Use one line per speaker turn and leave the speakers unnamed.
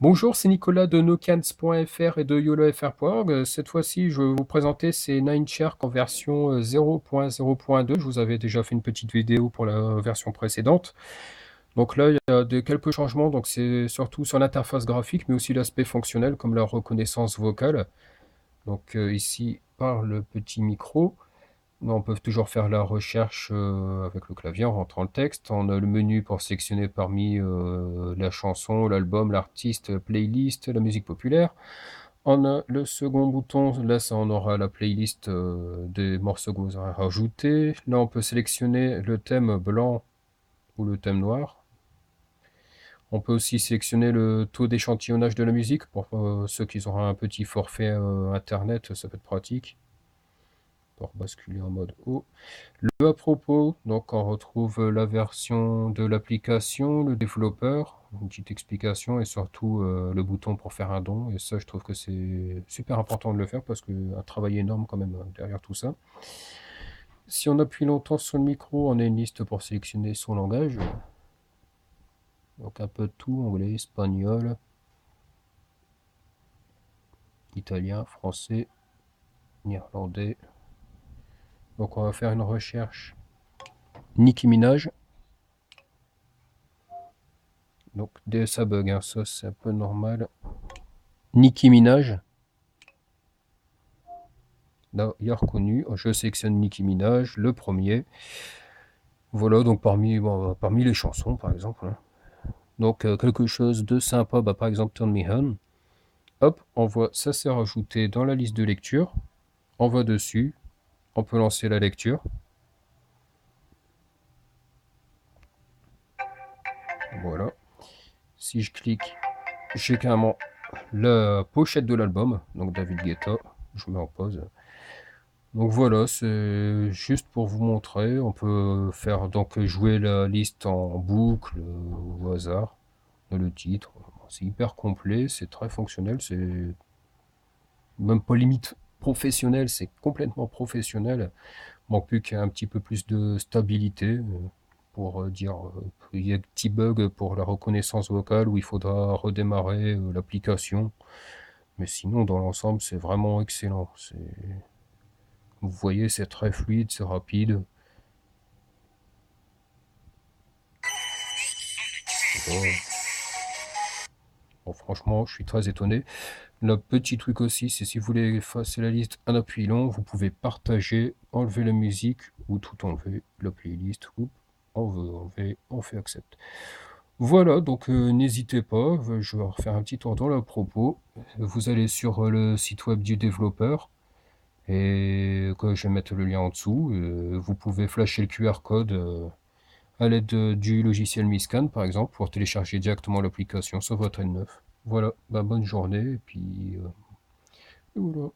Bonjour, c'est Nicolas de Nocans.fr et de YOLOFR.org. Cette fois-ci, je vais vous présenter ces Ninechirk en version 0.0.2. Je vous avais déjà fait une petite vidéo pour la version précédente. Donc là, il y a quelques changements. Donc c'est surtout sur l'interface graphique, mais aussi l'aspect fonctionnel, comme la reconnaissance vocale. Donc ici, par le petit micro. On peut toujours faire la recherche avec le clavier en rentrant le texte. On a le menu pour sélectionner parmi la chanson, l'album, l'artiste, playlist, la musique populaire. On a le second bouton, là ça on aura la playlist des morceaux que vous aurez rajoutés. Là on peut sélectionner le thème blanc ou le thème noir. On peut aussi sélectionner le taux d'échantillonnage de la musique pour ceux qui auront un petit forfait internet, ça peut être pratique pour basculer en mode haut. Le à propos, donc on retrouve la version de l'application, le développeur, une petite explication et surtout le bouton pour faire un don. Et ça, je trouve que c'est super important de le faire parce qu'il y a un travail énorme quand même derrière tout ça. Si on appuie longtemps sur le micro, on a une liste pour sélectionner son langage. Donc un peu de tout, anglais, espagnol, italien, français, néerlandais. Donc on va faire une recherche Nicki Minaj. Donc ça bug, hein, ça c'est un peu normal. Nicki Minaj. Là, il a reconnu. Je sélectionne Nicki Minaj, le premier. Voilà, donc parmi les chansons, par exemple, hein. Donc, quelque chose de sympa, par exemple, Turn Me On. Hop, ça s'est rajouté dans la liste de lecture. On va dessus. On peut lancer la lecture. Voilà. Si je clique, j'ai carrément la pochette de l'album. Donc, David Guetta. Je mets en pause. Donc voilà, c'est juste pour vous montrer. On peut faire donc jouer la liste en boucle au hasard, le titre. C'est hyper complet, c'est très fonctionnel, c'est même pas limite professionnel, c'est complètement professionnel. Manque plus qu'un petit peu plus de stabilité pour dire il y a des petits bugs pour la reconnaissance vocale où il faudra redémarrer l'application. Mais sinon, dans l'ensemble, c'est vraiment excellent. Vous voyez, c'est très fluide, c'est rapide. Bon, bon, franchement, je suis très étonné. Le petit truc aussi, c'est si vous voulez effacer la liste un appui long, vous pouvez partager, enlever la musique ou tout enlever, la playlist. On veut enlever, on fait accept. Voilà, donc n'hésitez pas, je vais refaire un petit tour dans le propos. Vous allez sur le site web du développeur et je vais mettre le lien en dessous. Vous pouvez flasher le QR code à l'aide du logiciel Miscan, par exemple, pour télécharger directement l'application sur votre N9. Voilà, bonne journée, et puis voilà.